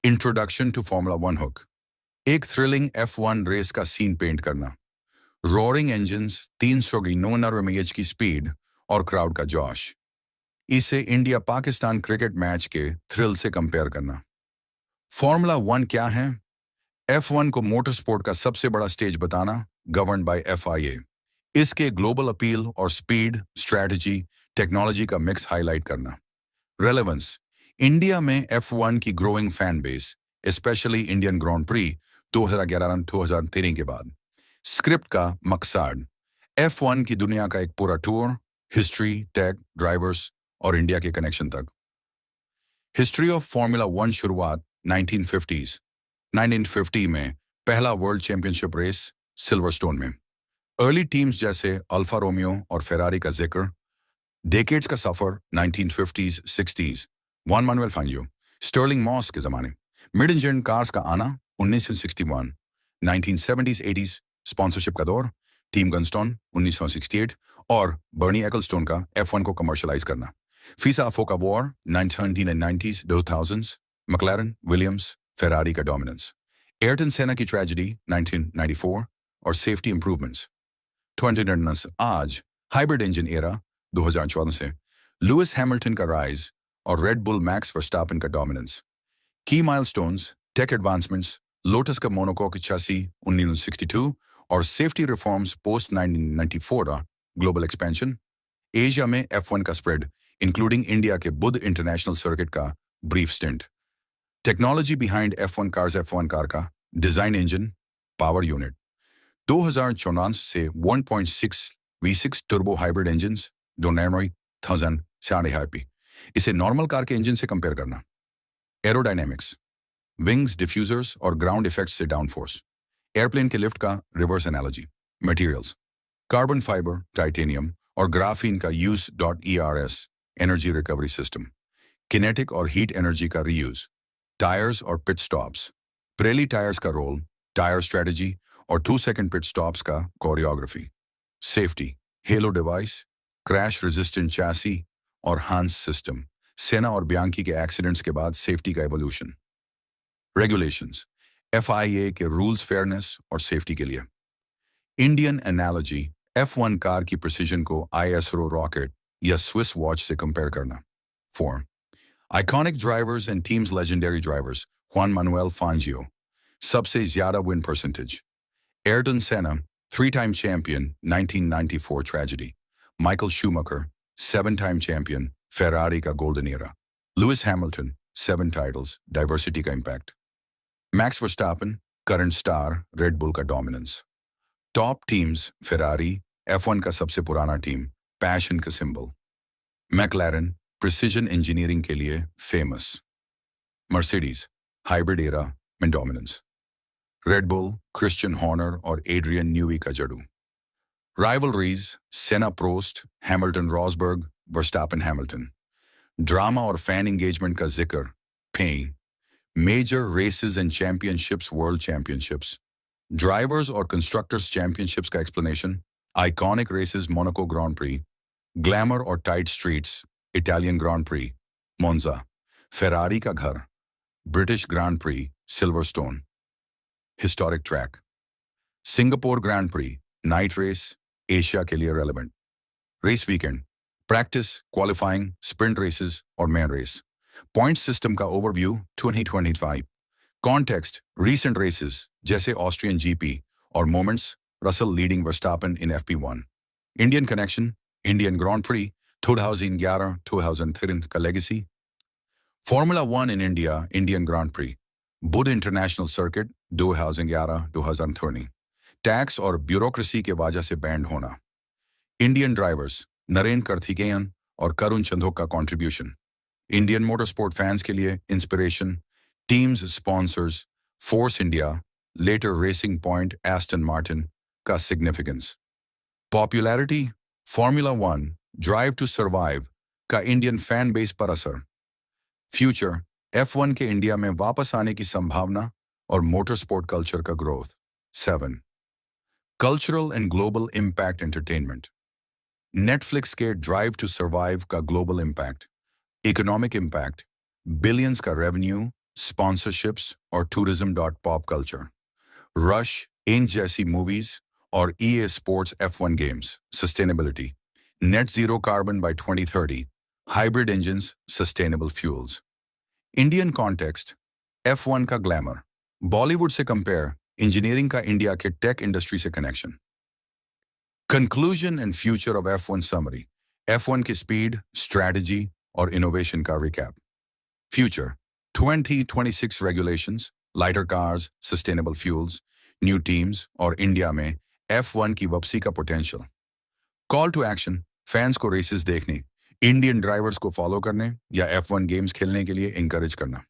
Introduction to Formula One hook. एक thrilling F1 race का scene paint करना। Roaring engines, 300 mph की speed और क्राउड का जोश। इसे इंडिया पाकिस्तान क्रिकेट मैच के थ्रिल से कंपेयर करना। फार्मूला वन क्या है? F1 को मोटर स्पोर्ट का सबसे बड़ा स्टेज बताना, गवर्न बाय FIA। इसके ग्लोबल अपील और स्पीड, स्ट्रैटेजी, टेक्नोलॉजी का मिक्स हाईलाइट करना। रेलेवेंस, इंडिया में F1 की growing fan base, specially Indian Grand Prix 2011-2013 के बाद। स्क्रिप्ट का मकसद, F1 की दुनिया का एक पूरा टूर, हिस्ट्री, टेक, ड्राइवर्स और इंडिया के कनेक्शन तक। हिस्ट्री ऑफ फार्मूला वन शुरुआत 1950s। 1950 में पहला वर्ल्ड चैंपियनशिप रेस सिल्वरस्टोन में। अर्ली टीम्स जैसे अल्फा रोमियो और फेरारी का जिक्र। डेकेड्स का सफर 1950s 60s, जुआन मानुएल फांगियो, स्टर्लिंग मॉस के जमाने। मिड इंजन कार्स का आना 1961। 1970s 80s स्पॉन्सरशिप का दौर, टीम गनस्टोन 1968 और बर्नी एक्लस्टोन का F1 को कमर्शलाइज करना। फीसा अफो का war 1990s 2000s, McLaren, Williams, Ferrari का डोमिनेंस। एयरटन सेना की ट्रेजेडी 1994 और सेफ्टी इंप्रूवमेंट्स 2010। आज हाइब्रिड इंजन एरा 2014 से लुइस हैमिल्टन का राइज और रेड बुल मैक्स वर्स्टापेन का डोमिनेंस। की माइलस्टोन्स, टेक एडवांसमेंट्स, लोटस का मोनोकॉक चैसी 1962 और safety reforms post 1994 global expansion. Asia में F1 का स्प्रेड, इंक्लूडिंग इंडिया के बुध इंटरनेशनल सर्किट का brief stint. Technology behind F1 car का डिजाइन इंजन, पावर यूनिट 2014 से 1.6 V6 टर्बो हाइब्रिड इंजन डोनेमोई 1000 साढ़े हाईपी। इसे नॉर्मल कार के इंजन से कंपेयर करना। एरोडायनेमिक्स, विंग्स, डिफ्यूजर्स और ग्राउंड इफेक्ट्स से डाउनफोर्स। एयरप्लेन के लिफ्ट का reverse analogy. Materials, carbon fibre, titanium और ग्राफीन का यूज.ERS एनर्जी रिकवरी सिस्टम। किनेटिक और हीट एनर्जी का रीयूज। टायर्स और पिट स्टॉप्स, प्रेली टायर्स का रोल, टायर स्ट्रेटजी और 2 सेकंड पिट स्टॉप्स का choreography. Safety, hello device, crash resistant chassis और हांस सिस्टम। सेना और बियांकी के एक्सीडेंट्स के बाद सेफ्टी का एवोल्यूशन। रेगुलेशंस, FIA के रूल्स फेयरनेस और सेफ्टी के लिए। इंडियन एनालॉजी, F1 कार की प्रिसीजन को ISRO रॉकेट या स्विस वॉच से कंपेयर करना। 4. Iconic drivers and teams legendary drivers. जुआन मानुएल फांजियो, सबसे ज्यादा विन परसेंटेज। एयरटन सेना, 3-time champion, 1994 tragedy. Michael Schumacher, 7-time champion, Ferrari का golden era. Lewis Hamilton, 7 titles, diversity का impact. Max Verstappen, current star, Red Bull का dominance. Top teams, Ferrari, F1 का सबसे पुराना टीम, passion का symbol. McLaren, precision engineering के लिए famous. Mercedes, hybrid era में dominance. Red Bull, Christian Horner और एड्रियन न्यूई का जड़ू। Rivalries, Senna Prost, Hamilton Rosberg, Verstappen Hamilton. Drama और फैन एंगेजमेंट का जिक्र, पेन। Major races and championships, world championships. Drivers और कंस्ट्रक्टर्स चैंपियनशिप्स का explanation, iconic races, Monaco Grand Prix. Glamour और tight streets, Italian Grand Prix, Monza. Ferrari का घर, British Grand Prix, Silverstone. Historic track, Singapore Grand Prix, night race, Asia के लिए relevant. Race weekend, practice, qualifying, sprint races और main race. Point system का overview 2025। Context, recent races जैसे Austrian GP और moments, Russell leading Verstappen in FP1। Indian connection, Indian Grand Prix 2011-2013 का legacy. Formula One in India, Indian Grand Prix, Buddh International Circuit 2011-2013। Tax और bureaucracy के वजह से band होना। Indian drivers, Naren Karthikeyan और करुण चंधोक का कंट्रीब्यूशन। इंडियन मोटरस्पोर्ट फैंस के लिए inspiration. Teams, sponsors, Force India, later Racing Point, Aston Martin का significance. Popularity, Formula One, Drive to Survive का इंडियन फैन बेस पर असर। फ्यूचर, F1 के इंडिया में वापस आने की संभावना और मोटर स्पोर्ट कल्चर का growth. 7. Cultural and global impact entertainment. Netflix के ड्राइव टू सर्वाइव का global impact, economic impact, billions का रेवेन्यू sponsorships और tourism.pop culture, Rush, Ain't जैसी movies और EA Sports F1 games, sustainability, net zero carbon by 2030, hybrid engines, sustainable fuels. Indian context, F1 का glamour, Bollywood से compare, engineering का India के tech industry से connection. Conclusion and future of F1 summary. F1 की speed, strategy और innovation का recap. Future 2026 regulations, lighter cars, sustainable fuels, new teams और India में F1 की वापसी का potential. Call to action, fans को रेसेस देखने, इंडियन ड्राइवर्स को फॉलो करने या F1 गेम्स खेलने के लिए इंकरेज करना.